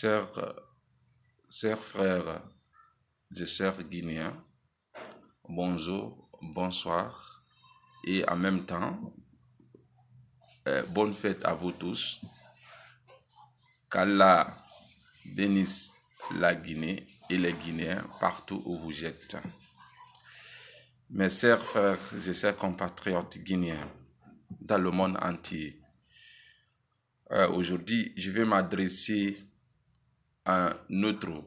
Chers, chers frères et sœurs guinéens, bonjour, bonsoir et en même temps, bonne fête à vous tous. Qu'Allah bénisse la Guinée et les Guinéens partout où vous êtes. Mes chers frères et sœurs compatriotes guinéens dans le monde entier, aujourd'hui, je vais m'adresser à notre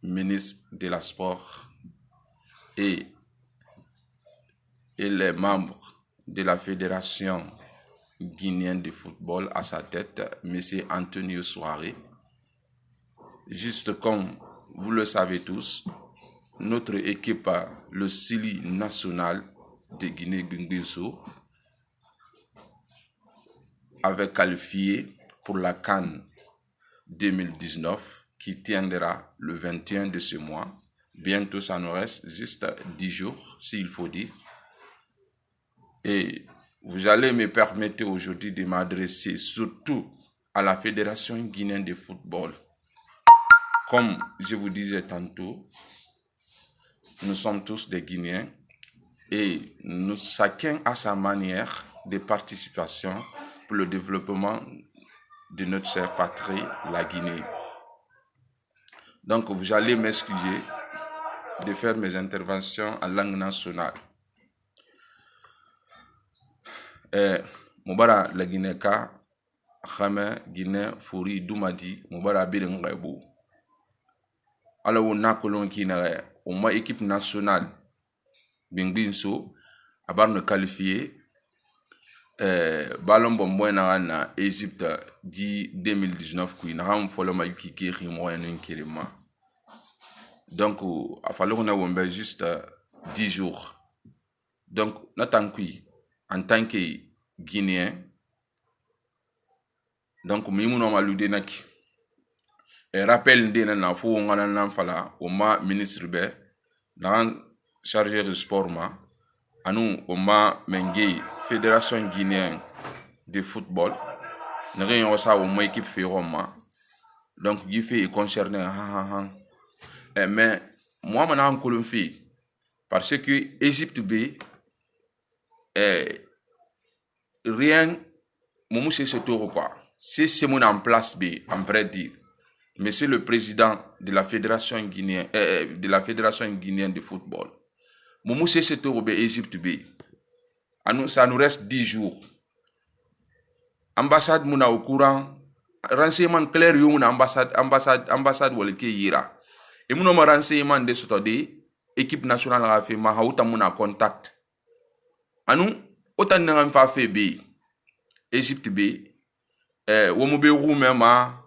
ministre de la Sport et les membres de la Fédération guinéenne de football à sa tête, M. Antonio Souaré. Juste comme vous le savez tous, notre équipe, le Sili national de Guinée-Bissau, avait qualifié pour la CAN 2019 qui tiendra le 21 de ce mois. Bientôt, ça nous reste juste 10 jours, s'il faut dire. Et vous allez me permettre aujourd'hui de m'adresser surtout à la Fédération guinéenne de football. Comme je vous disais tantôt, nous sommes tous des Guinéens et nous chacun à sa manière de participation pour le développement de notre chère patrie, la Guinée. Donc, vous allez m'excuser de faire mes interventions en langue nationale. Mubara la Guinée ka Khame Guinée Furi Doumadi Mubara Birin Gaibo. Alors on a colon qui n'a uma équipe nationale Bingbinso à bar ne qualifié ballon bon na Égypte di 2019 qui n'a pas follow ma qui moyen kirima. Donc a fallu qu'on a juste 10 jours. Donc en tant que Guinéen, donc mimouno malude naki et rappel de na fo ngana nan fala o ma ministre be na chargé de sport ma anu o ma mengi fédération guinéenne de football na réunion ça o ma équipe fait Roma. Donc il fait concerné mais moi maintenant en fait parce que Égypte B rien Moumou c'est ce tour quoi. C'est mon en place B en vrai dire. Monsieur le président de la fédération guinéenne de football. Moumou c'est ce tour B Égypte B. Ça nous reste 10 jours. Ambassade mouna au courant. Renseignement clair yo mouna ambassade wale ke yira. Et mouna ma renseignement de ce de équipe nationale a fait ma haouta mouna contact. Autant n'en fa fait B. Égypte B. Womoube Roumema.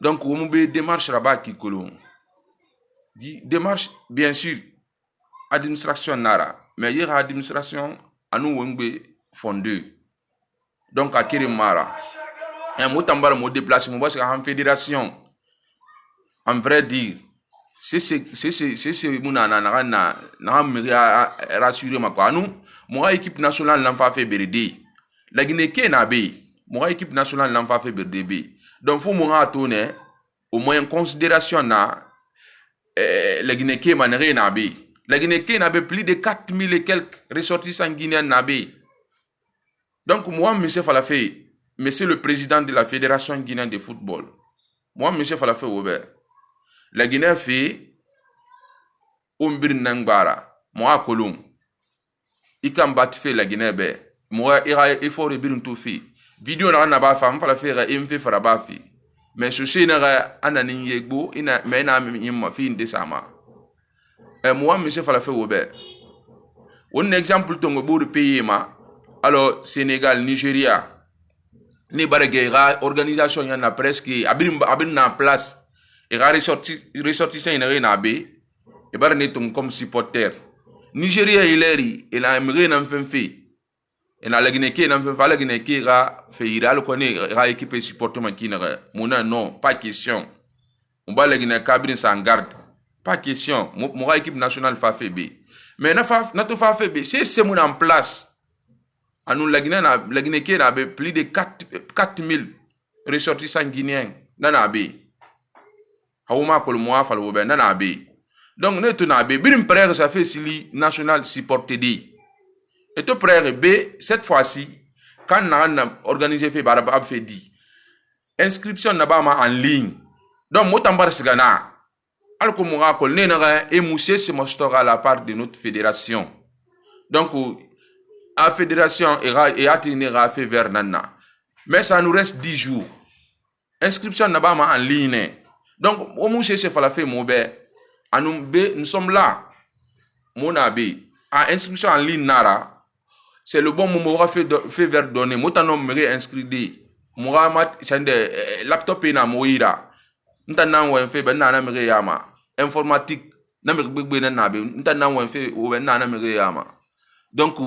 Donc, womoube démarche rabat qui colon. Démarche, bien sûr, administration nara. Mais il y a administration, à nous, wongbe fondé. Donc, à Kirimara. Et moi, tambar, moi, déplacé, moi, parce qu'en fédération, en vrai dire, c'est mouna na me rassurer ma quoi. Nous, moi, équipe nationale, n'en fa fait BRD. La Guinée qui n'a pas, mon équipe nationale n'a pas fait BRDB. Donc, faut moi tourner au moins en considération na la Guinée qui n'a rien pas. La Guinée qui n'a pas plus de 4000 et quelques ressortissants guinéens n'a pas. Donc, moi, monsieur Falafé, monsieur le président de la Fédération guinéenne de football, moi, monsieur Falafé Robert, la Guinée fait Umbir Nangbara, moi, Kolum, Ikambat fait la Guinée bé. Moi, il faut rebir tout fait. Vidéo n'a pas fait, fala faire MV farabafi. Mais ce c'est n'a anani yegbo, ina mena ma fille de sama. Et moi, monsieur fala faire Robert. Un exemple tongo bout de pays ma. Alors Sénégal, Nigeria, ni barguera organisation y en a presque abin na place. Et ressortissant y en a rien à bé. Et bar neton comme supporter. Nigeria il a aimerait n'en fait. Et na la Guinée qui n'a pas la Guinée qui a fait ira le connaît a équipé supportement qui n'a mona non pas question. On va la Guinée cabine sans garde pas question. Mon équipe nationale fa fait B. Mais na to fa fait B c'est mon en place. À nous la Guinée qui a plus de 4000 ressortissants guinéens dans la B. Hauma kol moi fal wobe nana be. Donc ne to na be birim prère ça fait sili national supporté di. Et to prère B cette fois-ci quand na organisé fait baraba fait dit. Inscription na ba ma en ligne. Donc motambar sigana. Alors mon rakol ne na et moussé se mostora à la part de notre fédération. Donc la fédération est atteindra fait vers nana. Mais ça nous reste 10 jours. Inscription na ba ma en ligne. Donc au moussé se fala fait mobé. Nous sommes là. Mon abbé, à inscription en ligne nara, c'est le bon moment où fait vers donner. Moi t'en ai inscrit des. Moi mat chande laptop ina moira. N'tana ou fait ben na mere yama. Informatique na mere bebe na nabe. N'tana ou fait ou ben na mere yama. Donc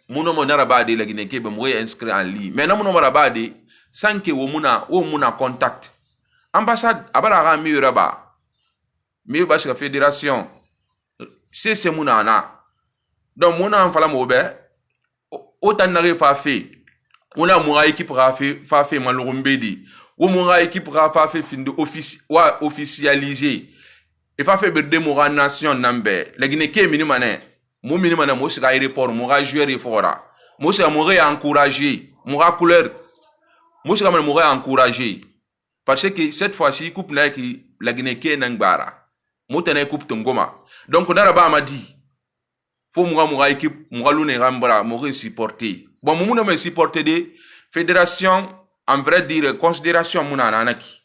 mon nom nara ba de la Guinée ke ben moi inscrit en ligne. Mais na mon nom nara ba de sans que ou muna contact. Ambassade abara ga mi raba. Mais parce que la fédération c'est mon ana donc mon an fala mobe autant n'arrive pas fait on a mon équipe fa fait malorumbedi ou mon équipe fa fait fin de officialiser et fa fait de mon nation nambe la Guinée ke minimane mo sera aéroport mo joueur fora mo sera mo encourager mo couleur mo sera mo encourager parce que cette fois-ci coupe na qui la Guinée ke nangbara motene coupe tongoma donc on a ma dit faut moi équipe moi lune rambra moi supporter bon mon me supporter de fédération en vrai dire considération mon anaki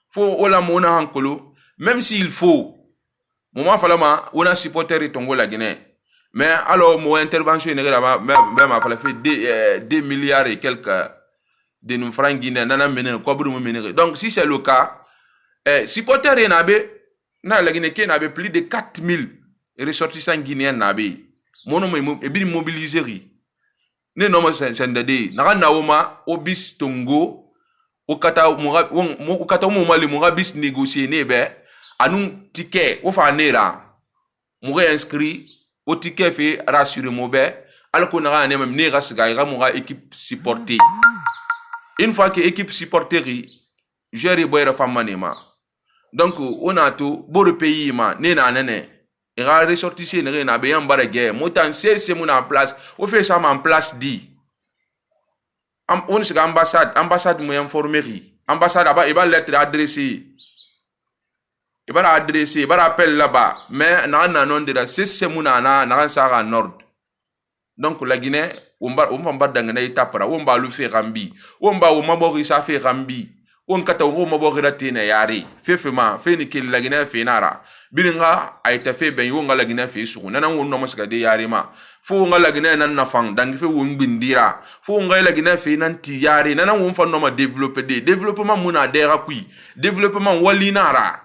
faut ola mona hankolo même s'il faut moment falama on a supporter tongo la Guinée mais alors mon intervention même a fait 2 milliards et quelques de nos francs guinéens nana mener quoi pour mener donc si c'est le cas supporter enabe na la Guinée qui avait plus de 4000 ressortissants guinéens nabe mono e bi mobiliser ne no sendade na naoma obis tongo o kata mo mali mo bis négocier ne be anu ticket o fa nera mo inscrit au ticket fait rassurer mo be alko na ne même ne rasga mo équipe supporter une fois que équipe supporter gérer boyra famanema. Donc on a tout beau pays ma nena nene et ra ressortissé ne na be yambara guerre motan c'est mon en place on fait ça en place dit on se ambassade mo informerie ambassade aba e ba lettre adressée e ba adressé e ba appel là-bas mais na non de la c'est mon na ça en ordre. Donc la Guinée on va dangana itapara on va lu faire rambi on va o mabori ça fait rambi on kata wo mo bogira tena yari fefema fe ni kel la Guinée fe nara bilinga a été fait ben wonga la Guinée fe su nana won no masga de yari ma fo wonga la Guinée nan na fang dangi fe won bindira fo wonga la Guinée fe nan ti yari nana won fa no ma développer de développement muna dera kui développement wali nara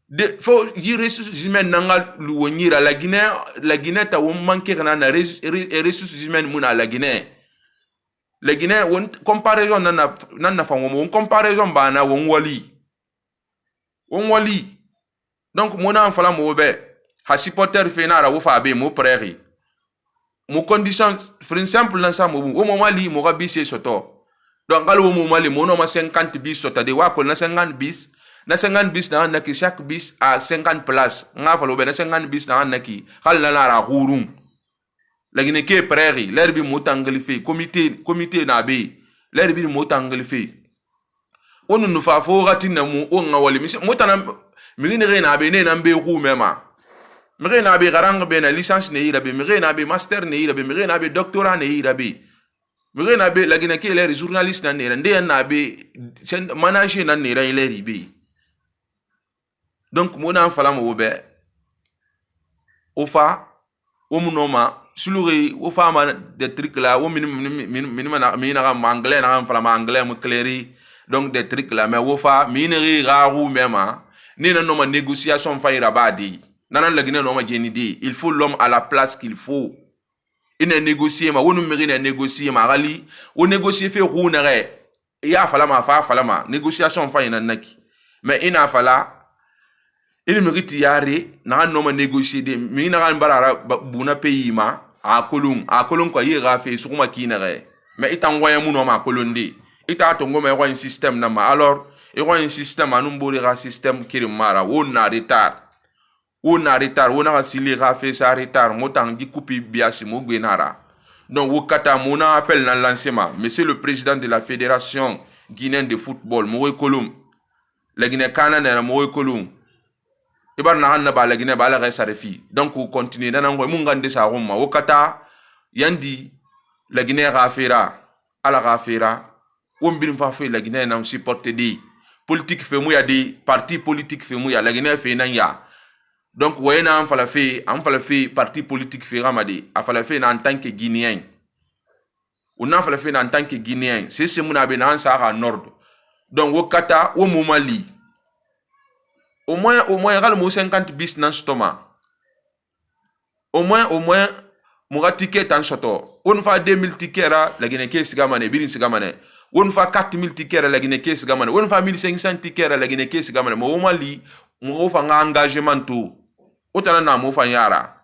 de fo yi ressources humaines nanga lu wonira la Guinée ta won manquer na ressources humaines muna la Guinée. Les Guinéens ont comparaison nana fangomo comparaison bana won wali donc mon en fala mo be ha supporter fenara wo fa be mo prairie mo condition for simple nan sa mo wo mo mali mo ga bisi soto donc gal wo mo mali mo no ma 50 bis soto de wa ko na 50 bis na ki chaque bis à 50 places nga falo be na 50 bis na ki hal na la hurum la Guinée qui est prairie, l'herbe motangle fait, comité nabe, l'herbe motangle fait. On nous fait fort ratina on a wali, motana, mirine nabe ne nambe rou mema. Mire nabe garang ben licence ne irabe, mire nabe master ne irabe, mire nabe doctorat ne irabe. Mire nabe la Guinée qui est l'air journaliste na nera, nde nabe manager na nera il est ribe. Donc mon enfant la mo be, ofa, omunoma. Suluri o fama des trucs là o minima anglais na fala anglais mo clairie donc des trucs là mais o fa mineri raru même ni na no ma négociation fa ira badi nana la Guinée no ma geni di il faut l'homme à la place qu'il faut une négocier ma wonu meri na négocier ma rali o négocier fait rounere ya fala ma négociation fa ina naki mais ina fala il mérite yare na no ma négocier de mi na barara buna pays ma a kolon ko yira fe sukuma kinere mais itangwa ya muno ma kolondi ita tongo me un système na ma alors et un système anum borira système qui mara on a retard on a sili fait ça retard motan di coupi biasi mo gbenara donc wokata mona appel dans lancement monsieur le président de la fédération guinéenne de football Moïse Kolum la Guinée canana Moïse Kolum ibar na ba la Guinée ba la resa refi donc on continue dans ngo mungande sa roma wokata yandi la Guinée rafera ala rafera on bin fa fe la Guinée na supporter di politique fait mouya di parti politique fait mouya la Guinée fait nanya donc wayna am fala fe parti politique fait ramadi a fala fe en tant que guinéen on a fala fe en tant que guinéen c'est mon abe na sahara nord donc wokata wo momali au moins gal mo 50 bis nan stoma au moins mo ticket en soto on fa 2000 tickets la Guinée ke sigamane birin sigamane on fa 4000 tickets la Guinée ke sigamane on fa 1500 tickets la Guinée ke sigamane mo mali mo fa engagement tout otana na mo fa yara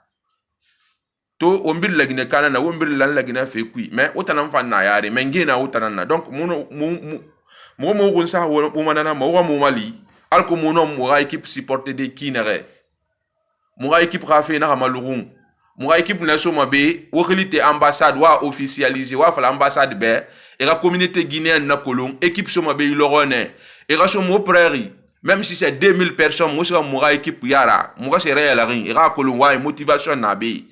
to ombir la Guinée kana na ombir lan la Guinée fe kui mais otana fa na yare mais ngena otana na donc mo gon sa wo manana mo mali alko mo no mo équipe supporter de kinere mo équipe rafe na malurun mo équipe na so mabe wo khilite ambassade wa officialiser wa fa l'ambassade be et la communauté guinéenne na kolon équipe so mabe ilorone et ga so mo prairie même si c'est 2000 personnes mo sera mo équipe yara mo se réel ring et ga kolon wa motivation na be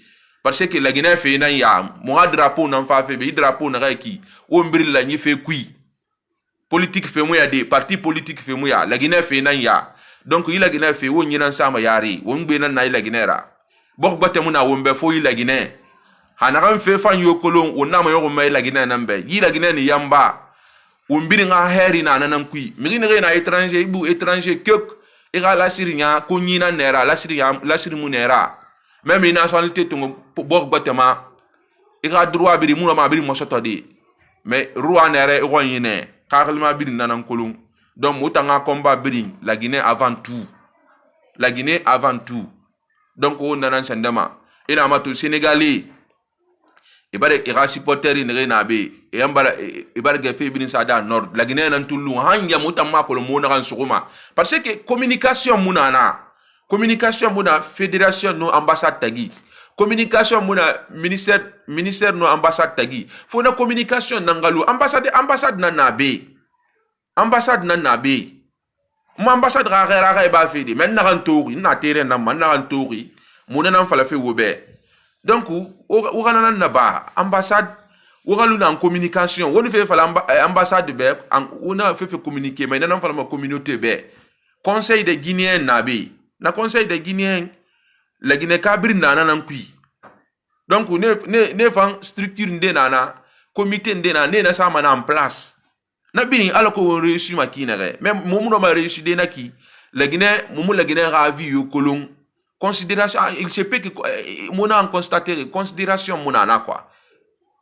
parce que la Guinée fait na ya mo drapeau na fa fe be drapeau na ki o mbiri la ni fe kui politique fait mouya des partis politiques fait mouya la Guinée fait na ya donc il la Guinée fait won yinan sama yari won be na la Guinée ra bok bote muna won be fo la Guinée hanaram fe fan yo kolon wonna ma yo mai la Guinée nambe yi la Guinée ni yamba won biri nga heri na nanan kui mi ni na étranger ibu étranger kek ira la sirinya ko nyina nera la siri munera même nationalité to bok bote ma ira droit biri muna ma biri mo sotodi mais roi nere ro yine karlma bir nanan kolon donc motanga combat biring la Guinée avant tout donc on nanan sandama ina mato sénégalais e bare ira supporter ni rena be e ambara e bare ge fe birin sada nord la Guinée nan tullu hanya motama kolon mo naran suguma parce que communication muna fédération no ambassade tagi communication muna ministère no ambassade tagi fo na communication nangalu ambassade na nabe mo ambassade ra ba fedi men na rantori na terrain na man na rantori muna nan fala fe wobe donc o ganana na ba ambassade o galu na communication woni fe fala ambassade be ona fe communiquer mais nan fala ma communauté be conseil des guinéens nabe na conseil des guinéens la Guinée kabir nana nan kui donc ne fan structure ndena comité ndena ne na sama na en place na bini alako réussi makinere même momuno ma réussi de na ki la Guinée ravi yo kolon considération il se peut que mona en constater considération mona na quoi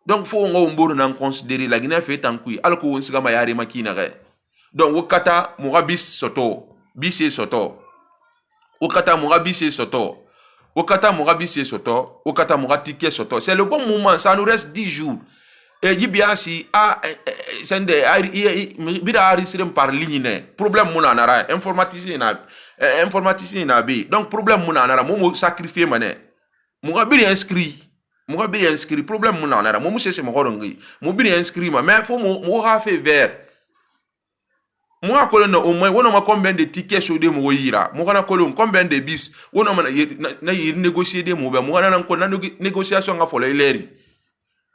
donc faut ngo mboro na considérer la Guinée fait en kui alako won siga ma yari makinere donc wokata murabis soto bise soto wokata murabis soto Okata Mourabisi soto, Okata Mouratike soto. C'est le bon moment, ça nous reste 10 jours. Et Gibiasi a sende bida arisirem par ligne problème mona nara informaticien na bi. Donc problème mona nara mo sacrifier mané. Mourabiri inscrit problème mona nara mo c'est mo horongi. Mo biri inscrit mais faut mo rafe vert. Moi kolon au moins on a combien de tickets sur des moira moi on a kolon combien de bis on a na négocier des mots moi on a négociation à folle leri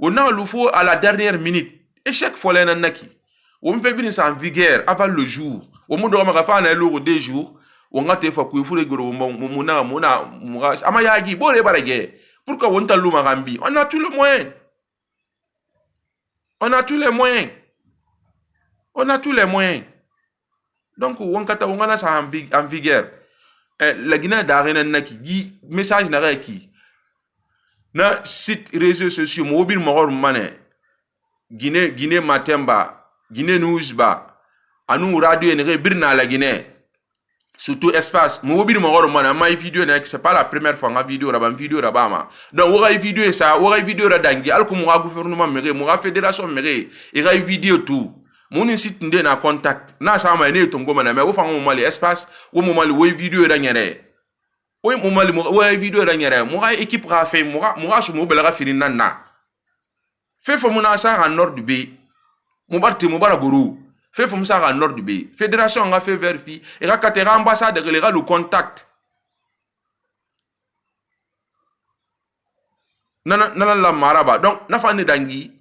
on a le faut à la dernière minute et chaque fois là naki on fait bien ça en vigueur avant le jour au monde on va faire un lourd des jours on a te fa ku fu le gros mona ama yagi bo le barage pourquoi on t'a luma rambi on a tous les moyens donc on kata on a ça en vigueur la Guinée d'arena naki gi message na ki na site réseaux sociaux mobile mor mané Guinée Matemba Guinée News-ba anu radio en birna la Guinée surtout espace mobile mor mané ma vidéo na c'est pas la première fois nga vidéo rabama donc on a vidéo ra dangi alko mo gouvernement mere mo fédération mere et ra vidéo tout Mon site nde na contact na sama ne tongo mana me wo fa mo mali espace wo mo mali wo video ra nyere wo mo mali wo video ra nyere mo ga équipe ra fait mo ga so mo bela fini nanna fe fo mo na sa en nord B mo barti mo bara buru fe fo mo sa en nord B fédération nga fait verifie et ga katera ambassade ga le contact nana la maraba donc na fa ne dangi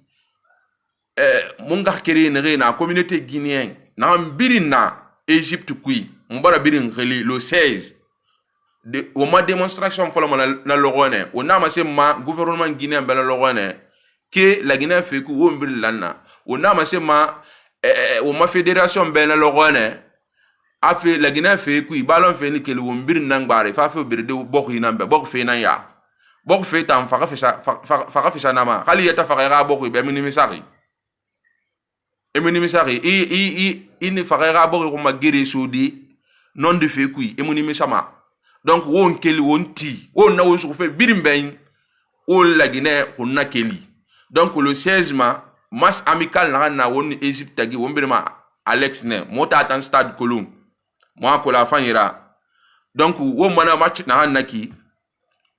munga kere na communauté guinéenne na mbirin na Égypte kui mbara birin khali le 16 de o ma démonstration folo na logone o na ma se ma gouvernement guinéen bela logone que la Guinée fait ku o mbir lanna o na ma se ma o ma fédération bela logone a fait la Guinée fait ku balon fait ni kele o mbir nan bare fa fe birde bokk yi nambe bokk fe nan ya bokk fe tam fa ka fi sa nama khali yata fa ga bokk be minimi sari emunimisari i ne fagera bo ko magere sodi non de fe kui emunimisama donc won keli won ti won na won so fe birimben o la Guinée on na keli donc le 16 match amical na won Égypte tagi won birima Alex ne mota tan stade Colombe moi ko la fanyira donc won mana match na ki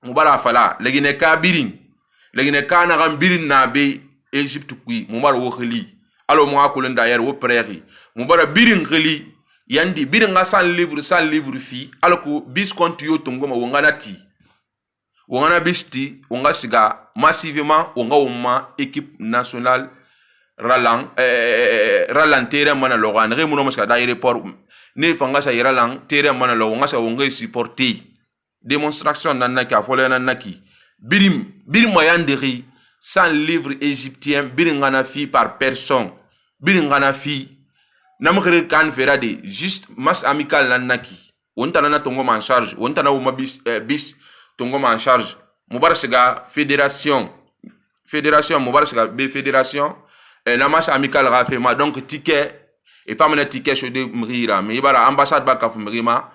mubara fala la Guinée ka birin la Guinée ka na ram birin na be Égypte kui mumbar wo khali alors moi ko d'ailleurs au prairie mon bara birin khali yandi birin nga 100 livres fi alors ko bis compte yo tongo ma wongana ti wongana bisti wonga siga massivement wonga woma équipe nationale ralang terrain mana logan re muno maska d'aéroport ne fanga sa ralang terrain mana lo wonga sa wonga supporter démonstration nanna ka fole nanna ki birim ma yandiri 100 livres égyptiens biringana fi par personne biringana fi namkhre kan ferade juste match amical nanaki wontana na tongo en charge wontana wo bis tongo en charge mubarasiga fédération mubarasiga b fédération na match amical ra fait ma donc ticket et famena ticket sur de mrira mais ibara ambassade ba ka mrima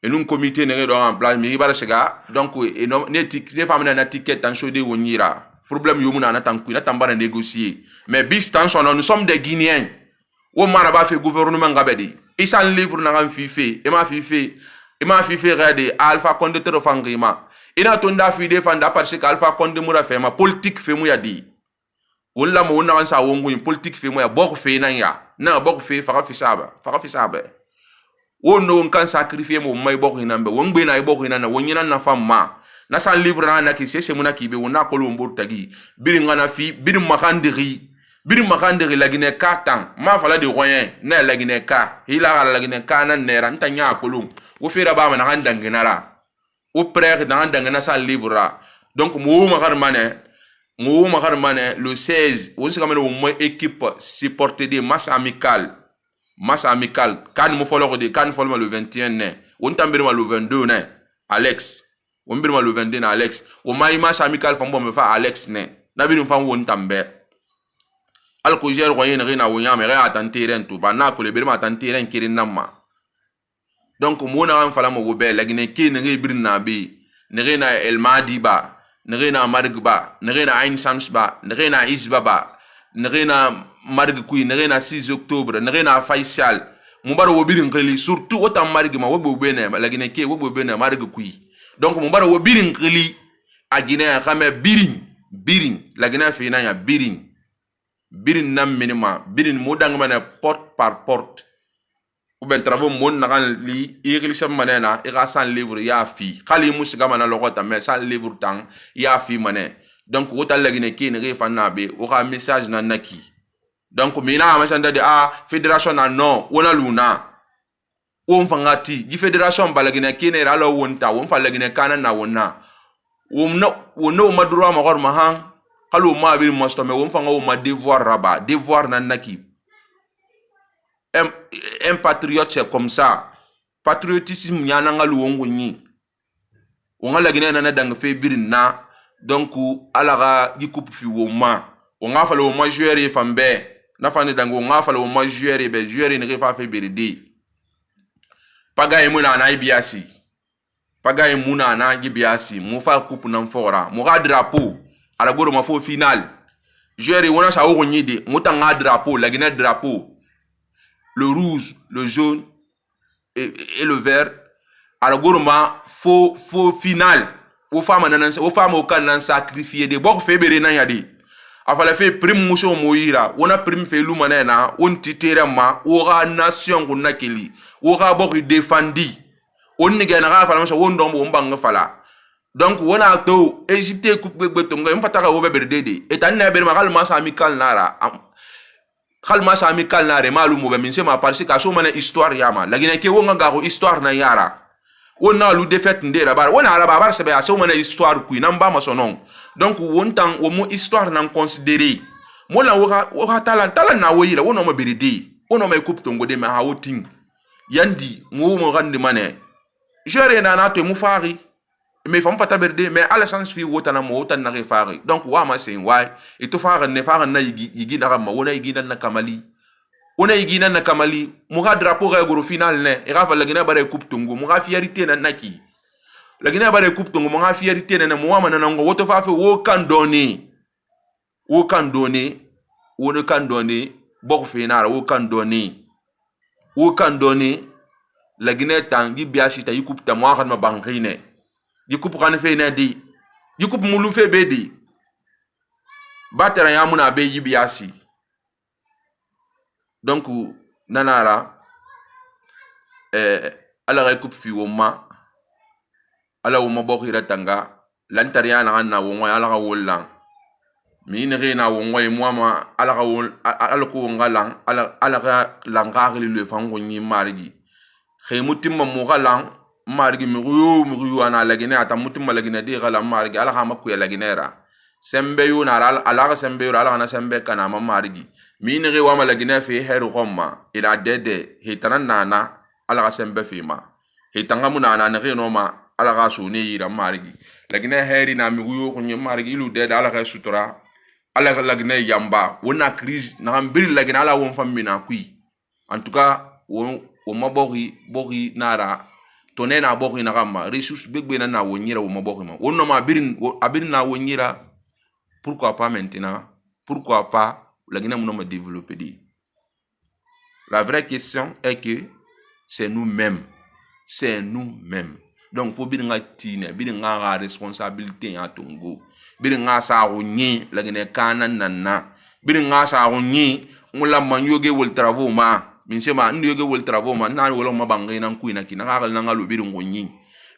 et nous comité ne do en place mais ibarasiga donc et ne ticket famena na ticket tan sur de wonira problème yomuna na tanku na tambara négocier mais bis tension nous sommes des Guinéens o maraba fait gouvernement ngabedi isan livre na ngam fife e ma fife rade Alpha Condé to fangima ina to nda fi defanda parce que Alpha Condé mura fait ma politique fait mu ya di wala mo na sa wongu politique fait mu ya bok fait na bok fait faka fi saba wono kan sacrifier mo may bok inambe wongbe na bok inana wonyina na fama na san livre na ki se muna ki be wona ko lombo tagi birin ngana fi birin makandiri la Guinée katan ma fala de royen na la Guinée ka hila la Guinée ka na nera ntanya kolum wo fera ba mana kan danginara o prêtre dans dangina san livre ra donc mo makar mane le 16 on se kamene mo équipe supporter des match amical kan mo folo de kan folo le 21 ne on tambirma le 22 ne Alex on birma le 22 na Alex o maïma amical fambo me fa Alex ne na birum fam won tambe al ko jer royen rena wonya me ra tantiren to ba na ko le birma tantiren kirin namma donc mo na an fala mo go be la Guinée ki ne birna bi ne rena El Madiba ne rena Margba ne rena Ain Samsba ne rena Isbaba ne rena Margkui ne rena 6 octobre ne rena Faisal mo bar wo birin khali surtout otam Margma wo bo be ne la Guinée ki wo bo be ne Margkui donc mon bara wo birin khili a Guinée xamé birin la Guinée fi na ya birin nam minima birin mo dang mané porte par porte ou ben travaux mon nagan li irlisam manena ira san livre ya fi khali musiga mana logota mais san livre tang ya fi mané donc wota la Guinée ki ne refa na be o ka message na naki donc mina ma sanda de fédération na non wona luna on fangati di fédération balagina kene ralo wonta won falagina kana na wonna wonno madura ma gor mahang kalu ma bir mosto me won fanga ma devoir na naki un patriote c'est comme ça patriotisme nyana ngalu wongo ni wonga lagina na dang fe birin na donc alaga di coupe fi woma wonga fala woma joueur e fambe na fane dang wonga fala woma joueur e be joueur ne fa fe biridi pagaye muna na ibiasi pagaye muna na ibiasi mu fa coupe nan fora mu ga drapeau ala goro ma fo final Joueur on a ça au de mutanga drapeau, la Guinée drapeau. Le rouge, le jaune et le vert. Alors gourma faux final. Aux femmes au can sacrifier des bords fébrés na yadi. Afala fait prime moucho moira, on a prime fait l'humanena, on titerema, aura nation qu'on a kili, aura bori défendi. On ne gagnera pas on dombe on bang fala. Donc on a to Égypte coupe betonga, on fataka au bébé dédé. Et t'as n'a pas mal massa amical nara. Kalmasa amical nare malum mo min sema parce que so mana histoire yama. La Guinée ke wonga garo histoire na yara. Wona lu défaite ndera bar wona araba bar sebe so mana histoire ku namba ma sonon. Donc wontan wo mo histoire nan considérer. Mo la wo talent na wo yira wono ma berede. Wono ma coupe tongo de ma hawoting. Yandi mo rande mané. Jere na na to mu fari. Mais fam pata berde mais à l'essence fi wotana mo wotana na fari. Donc wa ma sen wai et to fara ne fara na yigi na ma wona yigi na kamali. Wona yigi na kamali mo ga drapeau ga goro final ne e ga fa la Guinée bare coupe tongo mo ga fierté na naki. La Guinée bare coupe tongo mo ga fierté na mo wa ma na ngo woto fa fe wo kan donner. Wo kan donner, wo ne kan donner bo final wo kan donner. Wo kan donner la Guinée tangi biashi ta coupe ta mo ga ma bangrine. Du coup pour en faire une di du coup pour moulou fait bedi battre ya muna be yibiasi donc nanara ala récup fi woma ala woma bokhira tanga lantaria na wongo ala ga wolla mi ne rena wongo e moi ala ga wol ala ko ngalang ala ga langari le fango ni margi khaymutim mo galang margi mi ruyu ana la Guinée ata mutum la Guinée di gala margi ala khama ku ya la Guinée ra sembe yu na ala ga sembe yu ala na sembe kana ma margi mi ni rewa ma la Guinée fi heru gomma ila dede hitana nana ala ga sembe fi ma hitanga mu nana ne no ma ala ga su ne yira margi la Guinée heri na mi ruyu ko ni margi lu dede ala ga sutura ala ga la Guinée yamba wona crise na mbiri la Guinée ala won famina kui en tout cas wo mabori nara toné na bokhi na gamba ressources begbe na wonyira wo mabokhi ma wonno ma abirin na wonyira pourquoi pas maintenant pourquoi pas la Guinée mon développer dit. La vraie question est que c'est nous-mêmes donc faut biringa tine biringa ga responsabilité ya tongo biringa sa ronyi la Guinée kana nana biringa sa ronyi mula manyoge wol travaux ma min sema ndoge wol travaux ma na wala ma bangay nan kuina kina ga nan ngalo birin gonyi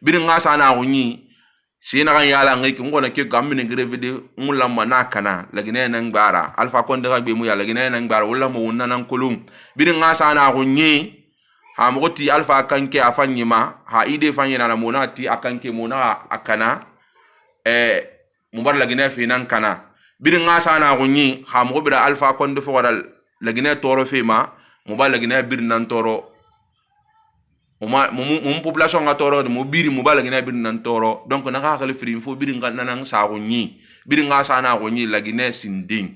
birin ngasa na gonyi shi na kan yala ngai ki ngona ke gamine greve de mulla mana kana la Guinée nan gbara alpha konde ga be mu ya la Guinée nan gbara wala mo wonna nan kolum birin ngasa na gonyi ha moti alpha kanke afanyima ha ide fanyina na monati akanke mona akana mubar la Guinée fi nan kana birin ngasa na gonyi ha mo bira alpha konde fo waral la Guinée toro fe ma mo ba la Guinée bir nan toro mo population nga toro mo biri mo ba la Guinée bir nan toro donc na ka khali fri fo bir nga nan sa gonyi bir nga sa na gonyi la Guinée sinding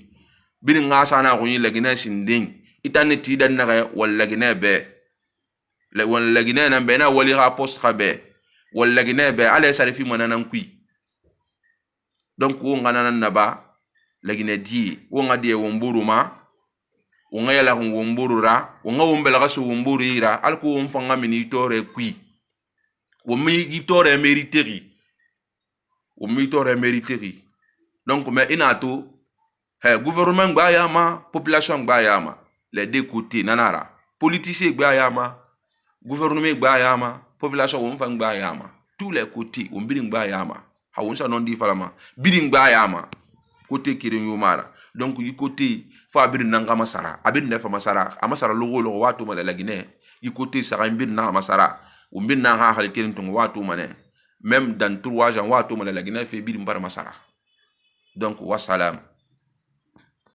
bir nga sa na gonyi la Guinée sinding itane ti dan na wala Guinée be la wala Guinée nan be na wali ra post khabe wala Guinée be ala sarifi mo nan kui donc wo nga nan na ba la Guinée di wo nga di wo mburuma wonga yala ngomburura wonga wombela ga so womburira alko womfanga mini tore kui womi tore mériteri donc mais inato gouvernement gba yama population gba yama les deux côtés nanara politicien gba yama gouvernement gba yama population womfanga gba yama tous les côtés wombiri gba yama ha wonsa non di falama biri gba yama côté kirin yomara donc yi côté fa abir nanga masara abir nefa masara amasara logo watu mala la Guinée yi côté sara mbir na masara o mbir na ha hal kirin tongo watu mané même dans 3 ans watu mala la Guinée fait bir mbar masara donc wassalam.